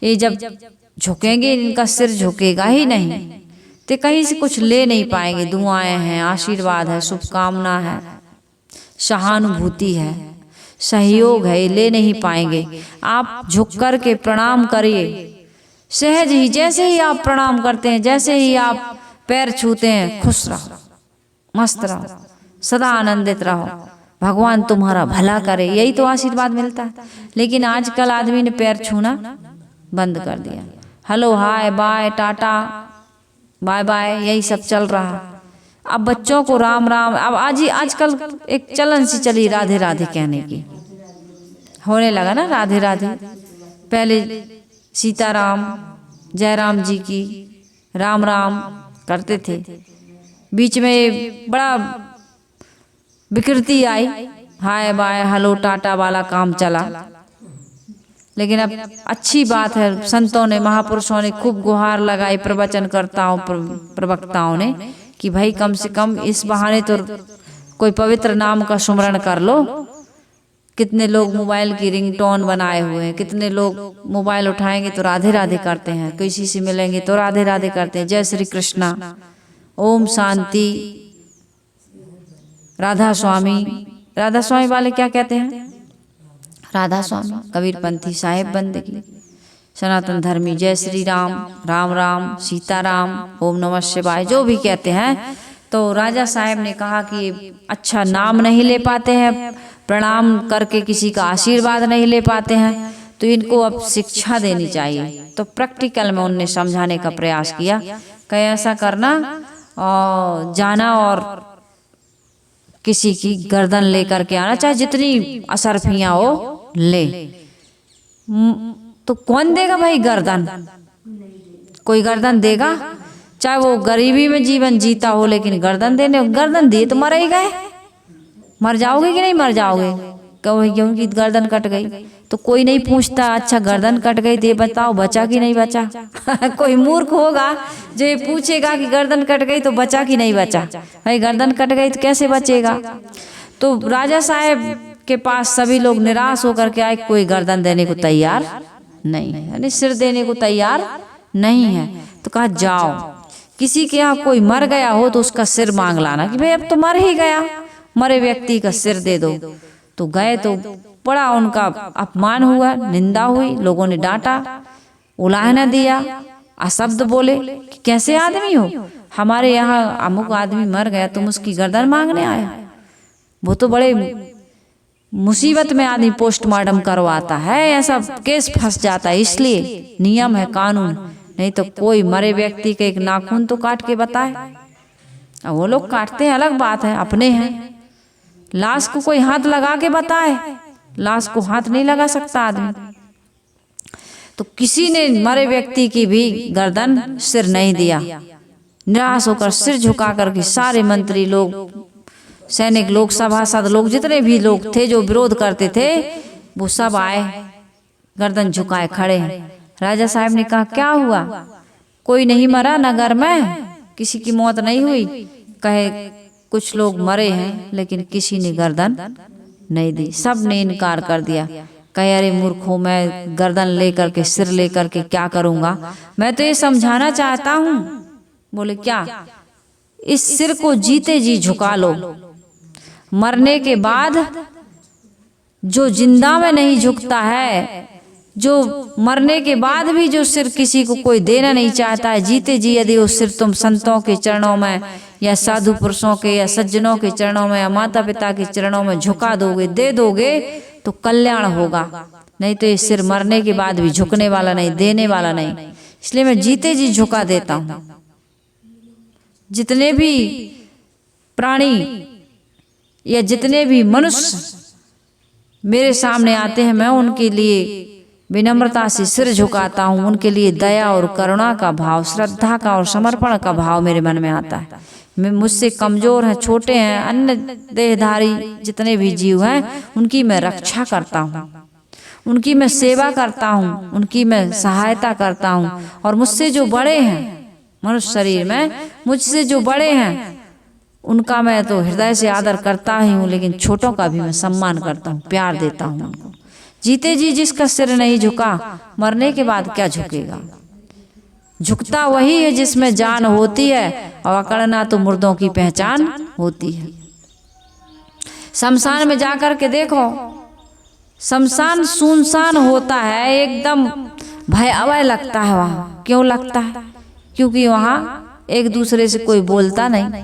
ये जब झुकेंगे, इनका सिर झुकेगा ही नहीं, तो कहीं से कुछ ले नहीं पाएंगे। दुआएं हैं, आशीर्वाद है, शुभकामना है, सहानुभूति है, सहयोग है, ये ले नहीं पाएंगे। आप झुक कर के प्रणाम करिए, सहज ही, जैसे ही आप प्रणाम करते हैं, जैसे ही आप पैर छूते हैं, खुश रहो, मस्त रहो, सदा आनंदित रहो, भगवान तुम्हारा भला करे, यही तो आशीर्वाद मिलता है। लेकिन आजकल आदमी ने पैर छूना बंद कर दिया, hello hi bye tata bye bye, यही सब चल रहा। अब बच्चों को राम राम, अब आजकल एक चलन सी चली राधे राधे कहने की, होने लगा ना राधे राधे। पहले सीताराम जयराम जी की राम राम करते थे, बीच में बड़ा विकृति आई, हाय बाय हेलो टाटा वाला काम चला। लेकिन अब अच्छी बात है, संतों ने, महापुरुषों ने खूब गुहार लगाई, प्रवचनकर्ताओं, प्रवक्ताओं ने, कि भाई कम से कम इस बहाने तो कोई पवित्र नाम का सुमरण कर लो। कितने लोग मोबाइल की रिंगटोन बनाए हुए हैं, कितने लोग मोबाइल उठाएंगे तो राधे राधे करते हैं, किसी से मिलेंगे तो राधे राधे करते हैं, जय श्री कृष्णा, ओम शांति, राधा स्वामी। राधा स्वामी वाले क्या कहते हैं, राधा स्वामी, कबीरपंथी, साहेब बंदगी, सनातन धर्मी जय श्री राम, राम राम, सीताराम, ओम नमः शिवाय, जो भी कहते हैं। तो राजा साहब ने कहा कि अच्छा नाम नहीं ले पाते हैं, प्रणाम करके किसी का आशीर्वाद नहीं ले पाते हैं, तो इनको अब शिक्षा देनी चाहिए। तो प्रैक्टिकल में उनने समझाने का प्रयास किया कि ऐसा करना, और जाना और किसी की गर्दन लेकर के आना, चाहे जितनी असरफियां हो ले। तो कौन देगा भाई गर्दन, कोई गर्दन देगा? चाहे वो गरीबी में जीवन जीता हो, लेकिन गर्दन गर्दन दिए तो मर ही गए, मर जाओगे कि नहीं मर जाओगे? क्योंकि गर्दन कट गई तो कोई नहीं पूछता अच्छा गर्दन कट गई तो ये बताओ बचा कि नहीं बचा। कोई मूर्ख होगा जो ये पूछेगा कि गर्दन कट गई तो बचा कि नहीं बचा। भाई गर्दन कट गई तो कैसे बचेगा? तो राजा साहब के पास सभी लोग निराश होकर के आए, कोई गर्दन देने को तैयार नहीं है, यानी सिर देने को तैयार नहीं है। तो कहा जाओ किसी के यहाँ कोई मर गया हो तो उसका सिर मांग लाना, कि भाई अब तो मर ही गया, मरे व्यक्ति का सिर दे दो। तो गए तो बड़ा उनका अपमान हुआ, निंदा हुई, लोगों ने डांटा, उलाहना दिया, अशब्द बोले कि कैसे आदमी हो, हमारे यहाँ अमुक आदमी मर गया तुम उसकी गर्दन मांगने आया। वो तो बड़े मुसीबत में आदमी पोस्टमार्टम करवाता है, ऐसा केस फंस जाता है, इसलिए नियम है, कानून नहीं तो कोई मरे व्यक्ति के एक नाखून तो काट के बताए। अब वो लोग काटते हैं अलग बात है, अपने हैं। लाश को कोई हाथ लगा के बताए, लाश को हाथ नहीं लगा सकता आदमी। तो किसी ने मरे व्यक्ति की भी गर्दन सिर नहीं दिया। निराश होकर सिर झुका करके सारे मंत्री लोग, सैनिक लोग, सभासद लोग, जितने भी लोग थे जो विरोध करते थे, वो सब आए, गर्दन झुकाए खड़े हैं। राजा साहब ने कहा क्या हुआ, कोई नहीं मरा नगर में, किसी की मौत नहीं हुई? कहे कुछ लोग मरे हैं लेकिन किसी ने गर्दन नहीं दी, सब ने इनकार कर दिया। कहे अरे मूर्खों, मैं गर्दन लेकर के, सिर लेकर के क्या करूंगा? मैं तो ये समझाना चाहता हूँ। बोले क्या? इस सिर को जीते जी झुका लो, मरने के बाद जो जिंदा में नहीं झुकता है, जो मरने के बाद भी जो सिर किसी को कोई देना नहीं चाहता है, जीते जी यदि वो सिर तुम संतों के चरणों में या साधु पुरुषों के या सज्जनों के चरणों में या माता पिता के चरणों में झुका दोगे, दे दोगे, तो कल्याण होगा। नहीं तो ये सिर मरने के बाद भी झुकने वाला नहीं, देने वाला नहीं। इसलिए मैं जीते जी झुका देता हूँ। जितने भी प्राणी या जितने भी मनुष्य मेरे सामने आते हैं, मैं उनके लिए विनम्रता से सिर झुकाता हूँ। उनके लिए दया और करुणा का भाव, श्रद्धा का और समर्पण का भाव मेरे मन में आता है। मैं, मुझसे कमजोर हैं, छोटे हैं, अन्य देहधारी जितने भी जीव हैं, उनकी मैं रक्षा करता हूँ, उनकी मैं सेवा करता हूँ, उनकी मैं सहायता करता हूँ। और मुझसे जो बड़े हैं मनुष्य शरीर में, मुझसे जो बड़े हैं उनका मैं तो हृदय से आदर करता ही हूँ, लेकिन छोटों का भी मैं सम्मान करता हूँ, प्यार देता हूँ उनको। जीते जी जिसका सिर नहीं झुका, मरने के बाद क्या झुकेगा? झुकता वही है जिसमें जान होती है, और अकड़ना तो मुर्दों की पहचान होती है। शमशान में जाकर के देखो, शमशान सुनसान होता है, एकदम भयावह लगता है वहाँ। क्यों लगता है? क्योंकि वहाँ एक दूसरे से कोई बोलता नहीं,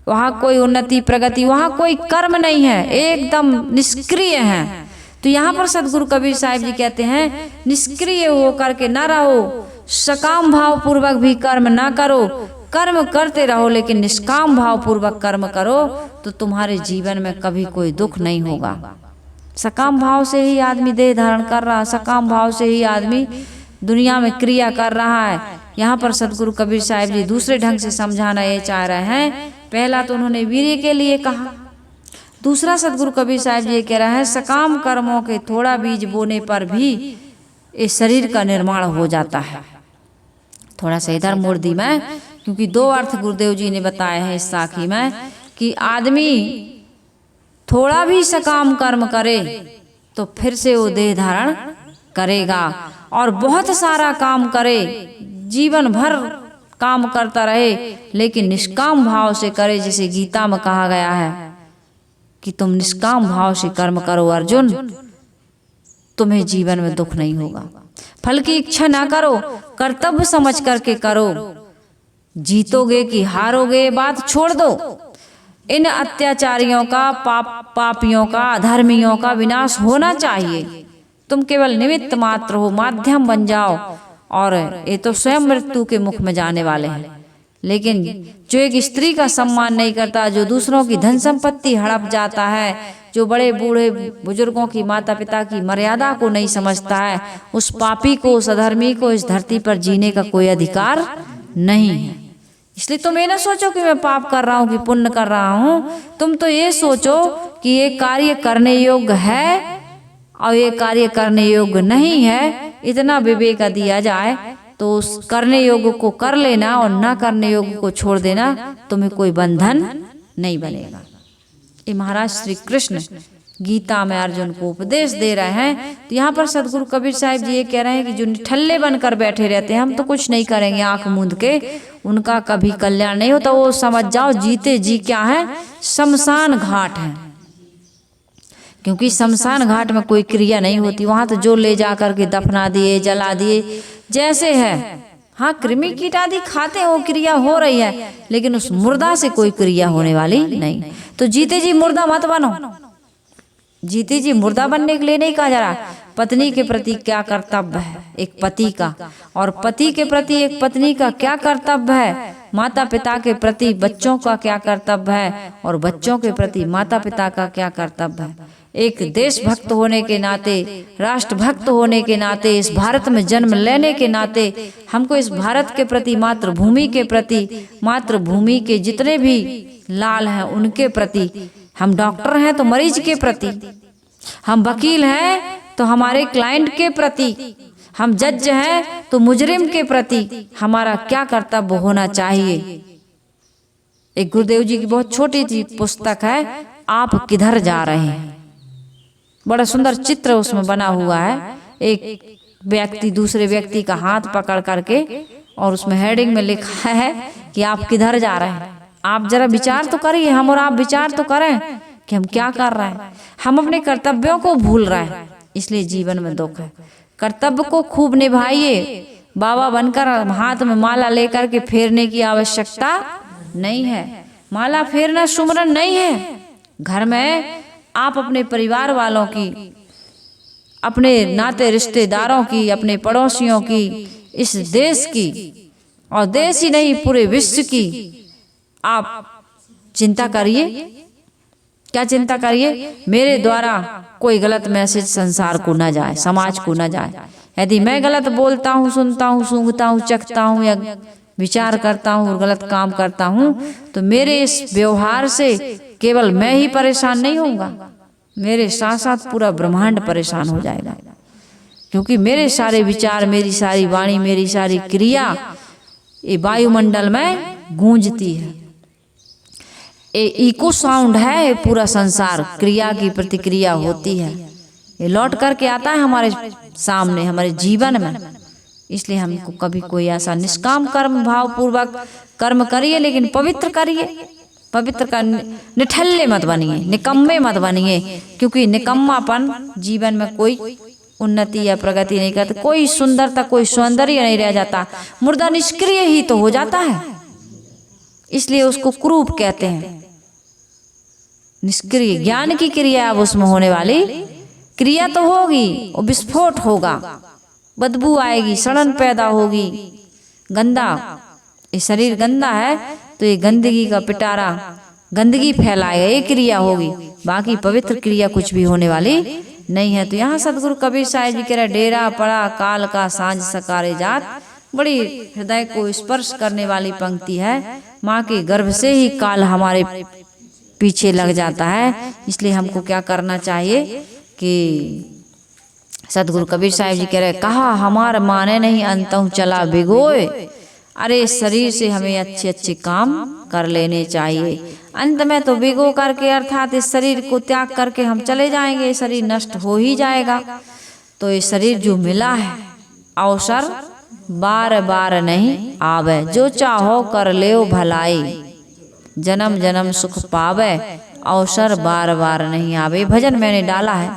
वहाँ कोई उन्नति प्रगति, वहाँ कोई कर्म नहीं है, एकदम निष्क्रिय है। तो यहाँ पर सदगुरु कबीर साहिब जी कहते हैं, निष्क्रिय हो करके न रहो, सकाम भाव पूर्वक भी कर्म ना करो, कर्म करते रहो लेकिन निष्काम भाव पूर्वक कर्म करो, तो तुम्हारे जीवन में कभी कोई दुख नहीं होगा। सकाम भाव से ही आदमी देह धारण कर रहा है, सकाम भाव से ही आदमी दुनिया में क्रिया कर रहा है। यहाँ पर सदगुरु कबीर साहिब जी दूसरे ढंग से समझाना ये चाह रहे हैं। पहला तो उन्होंने वीर्य के लिए कहा, दूसरा सदगुरु कबीर साहिब जी ये कह रहे हैं, सकाम कर्मों के थोड़ा बीज बोने पर भी इस शरीर का निर्माण हो जाता है। थोड़ा सा इधर मोड़ दी मैं, क्योंकि दो अर्थ गुरुदेव जी ने बताए हैं इस साखी में, कि आदमी थोड़ा भी सकाम कर्म करे तो फिर से वो देह धारण करेगा, और बहुत सारा काम करे, जीवन भर काम करता रहे, लेकिन निष्काम भाव से करे। जैसे गीता में कहा गया है कि तुम निष्काम भाव से कर्म करो अर्जुन, तुम्हें जीवन में दुख नहीं होगा। फल की इच्छा ना करो, कर्तव्य समझ करके करो। जीतोगे कि हारोगे बात छोड़ दो। इन अत्याचारियों का, पापियों का, अधर्मियों का विनाश होना चाहिए। तुम केवल निमित्त मात्र हो, माध्यम बन जाओ, और ये तो स्वयं मृत्यु के मुख में जाने वाले हैं। लेकिन जो एक स्त्री का सम्मान नहीं करता, जो दूसरों की धन संपत्ति हड़प जाता है, जो बड़े बूढ़े बुजुर्गों की, माता पिता की मर्यादा को नहीं समझता है, उस पापी को, उस अधर्मी को इस धरती पर जीने का कोई अधिकार नहीं है। इसलिए तुम ये ना सोचो कि मैं पाप कर रहा हूँ कि पुण्य कर रहा हूँ। तुम तो ये सोचो कि ये कार्य करने योग्य है और ये कार्य करने योग्य नहीं है। इतना विवेक दिया जाए तो उस करने योग्य को कर लेना और ना करने योग्य को छोड़ देना, तुम्हें कोई बंधन नहीं बनेगा। ये महाराज श्री कृष्ण गीता में अर्जुन को उपदेश दे रहे हैं। तो यहाँ पर सदगुरु कबीर साहिब जी ये कह रहे हैं कि जो निठल्ले बनकर बैठे रहते हैं, हम तो कुछ नहीं करेंगे आंख मूंद के, उनका कभी कल्याण नहीं होता। वो समझ जाओ जीते जी क्या है, शमशान घाट है। क्योंकि शमशान घाट में कोई क्रिया नहीं होती, वहां तो जो ले जा करके दफना दिए, जला दिए, जैसे है। हाँ, कृमि कीट आदि खाते हैं, वो क्रिया हो रही है, लेकिन उस मुर्दा से कोई क्रिया होने वाली नहीं। तो जीते जी मुर्दा मत बनो। जीते जी मुर्दा बनने के लिए नहीं कहा जा रहा, पत्नी के प्रति क्या कर्तव्य है एक पति का, और पति के प्रति एक पत्नी का क्या कर्तव्य है, माता पिता के प्रति बच्चों का क्या कर्तव्य है, और बच्चों के प्रति माता पिता का क्या कर्तव्य है। एक देशभक्त होने के नाते, राष्ट्रभक्त होने के नाते, इस भारत में जन्म लेने के नाते हमको इस भारत के प्रति, मातृभूमि के प्रति, मातृभूमि के जितने भी लाल हैं उनके प्रति, हम डॉक्टर हैं तो मरीज के प्रति, हम वकील हैं तो हमारे क्लाइंट के प्रति, हम जज हैं तो मुजरिम के प्रति हमारा क्या कर्तव्य होना चाहिए। एक गुरुदेव जी की बहुत छोटी सी पुस्तक है, आप किधर जा रहे हैं, बड़ा सुंदर चित्र उसमें बना हुआ है। एक व्यक्ति दूसरे व्यक्ति का हाथ पकड़ करके, और उसमें हेडिंग में लिखा है कि आप किधर जा रहे हैं। आप जरा विचार तो करिए, हम और आप विचार तो करें कि हम क्या कर रहे हैं। हम अपने कर्तव्यों को भूल रहे हैं, इसलिए जीवन में दुख है। कर्तव्य को खूब निभाइए, बाबा बनकर हाथ में माला लेकर के फेरने की आवश्यकता नहीं है। माला फेरना सुमरन नहीं है। घर में आप अपने परिवार वालों की, अपने नाते रिश्तेदारों की, अपने पड़ोसियों की, इस देश की, और देश ही नहीं पूरे विश्व की आप चिंता करिए। क्या चिंता करिए, मेरे द्वारा कोई गलत मैसेज संसार को न जाए, समाज को न जाए। यदि मैं गलत बोलता हूँ, सुनता हूँ, सूंघता हूँ, चखता हूँ या विचार करता हूँ और गलत काम करता हूँ, तो मेरे इस व्यवहार से केवल मैं ही परेशान नहीं होऊंगा, मेरे साथ साथ पूरा ब्रह्मांड परेशान हो जाएगा। क्योंकि मेरे सारे विचार, मेरी सारी वाणी, मेरी सारी क्रिया ये वायुमंडल में गूंजती है। ये इको साउंड है, पूरा संसार क्रिया की प्रतिक्रिया होती है, ये लौट करके आता है हमारे सामने, हमारे जीवन में। इसलिए हमको कभी कोई ऐसा निष्काम कर्म भाव पूर्वक कर्म करिए, लेकिन पवित्र करिए। पवित्र का निठल्ले मत बनिए, निकम्मे मत बनिए, क्योंकि निकम्मापन जीवन में कोई उन्नति या प्रगति नहीं करता, कोई सुंदरता, कोई सौंदर्य नहीं रह जाता, मुर्दा निष्क्रिय ही तो हो जाता है। इसलिए उसको क्रूप कहते हैं, निष्क्रिय। ज्ञान की क्रिया अब उसमें होने वाली क्रिया तो होगी, वो विस्फोट होगा, बदबू आएगी, सड़न पैदा होगी, गंदा, ये शरीर गंदा है तो ये गंदगी का पिटारा, गंदगी फैलाएगा, ये क्रिया होगी। बाकी पवित्र क्रिया कुछ भी होने वाली नहीं है। तो यहाँ सदगुरु कबीर साहिब जी कह रहे, डेरा पड़ा काल का सांझ सकारे जात, बड़ी हृदय को स्पर्श करने वाली पंक्ति है। माँ के गर्भ से ही काल हमारे पीछे लग जाता है। इसलिए हमको क्या करना चाहिए कि सदगुरु कबीर साहिब जी कह रहे, कहा हमार माने नहीं अंतों चला भिगोए। अरे शरीर से हमें अच्छे अच्छे काम कर लेने चाहिए। अंत में तो भिगो करके, अर्थात इस शरीर को त्याग करके हम चले जाएंगे, शरीर नष्ट हो ही जाएगा। तो ये शरीर जो मिला है अवसर बार बार नहीं आवे, जो चाहो कर ले भलाई, जन्म जन्म सुख पावे, अवसर बार बार नहीं आवे। भजन मैंने डाला है,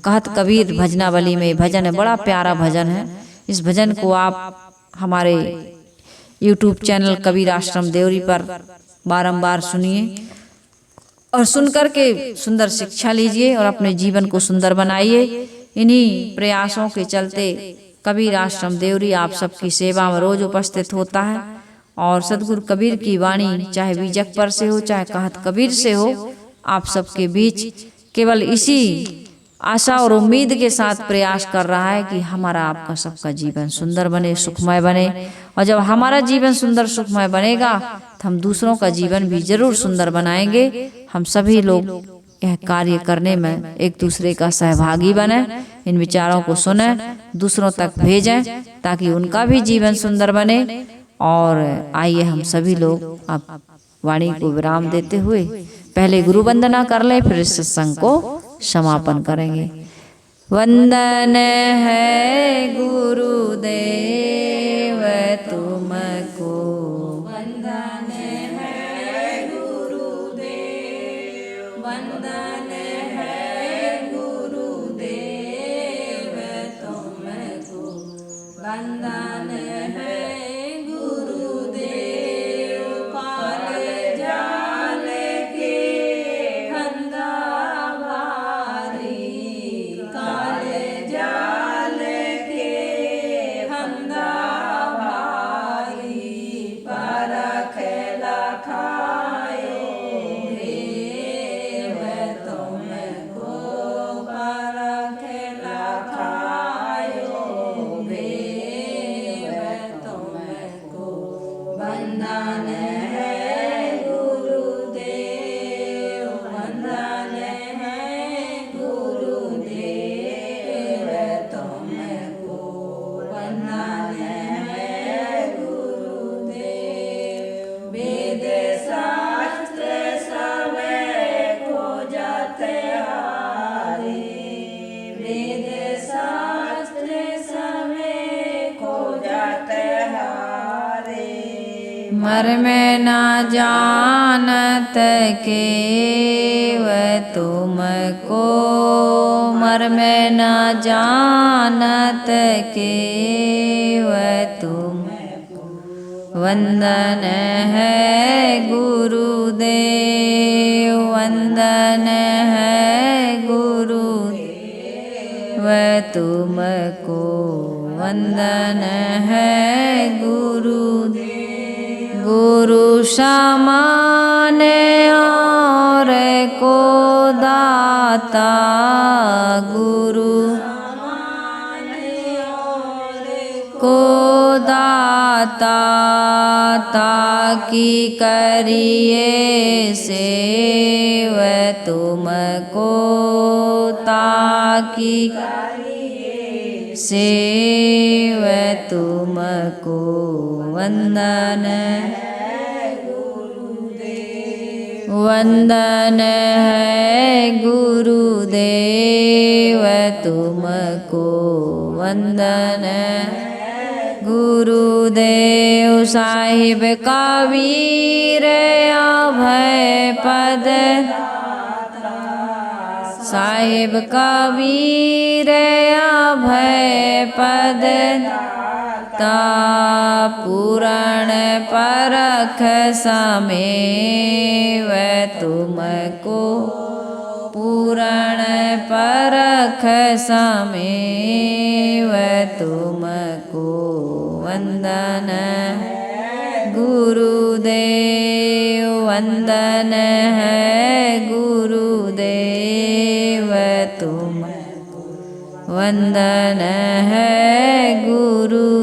कहत कबीर भजनावली में भजन है, बड़ा प्यारा भजन है। इस भजन को आप हमारे YouTube चैनल कबीर आश्रम देवरी पर बारंबार सुनिए और सुनकर के सुंदर शिक्षा लीजिए और अपने जीवन को सुंदर बनाइए। इन्हीं प्रयासों के चलते कबीर आश्रम देवरी आप सबकी सेवा में रोज उपस्थित होता है। और सदगुरु कबीर की वाणी चाहे बीजक पर से हो, चाहे कहत कबीर से हो, आप सबके बीच केवल इसी आशा और उम्मीद के साथ प्रयास कर रहा है कि हमारा आपका सबका जीवन सुंदर बने, सुखमय बने। और जब हमारा जीवन सुंदर सुखमय बनेगा तो हम दूसरों का जीवन भी जरूर सुंदर बनाएंगे। हम सभी लोग यह कार्य करने में एक दूसरे का सहभागी बने, इन विचारों को सुने, दूसरों तक भेजें ताकि उनका भी जीवन सुंदर बने। और आइए हम सभी लोग अब वाणी को विराम देते हुए पहले गुरु वंदना कर लें, फिर इस सत्संग को समापन करेंगे। वंदन है गुरुदेव तुमको, वंदन है गुरुदेव, वंदन है गुरुदेव तुमको, वंदन है जा मर्म न जानत केव तुमको, मर्म न जानत केव तुम। वंदन है गुरुदेव, वंदन है गुरुदेव तुमको, वंदन है गुरुदेव। गुरु समान और को दाता, गुरु को दाता, ताकि करिए सेव तुमको, ताकि सेव तुमको। वंदन वंदन है गुरुदेव तुमको, वंदन गुरुदेव। साहिब कबीर अभय पद, साहिब कबीर अभय पद ता। पूरण परख समेव तुमको, पूरण परख समेव तुमको। वंदन गुरुदेव, वंदन है गुरुदेव तुम, वंदन है गुरु।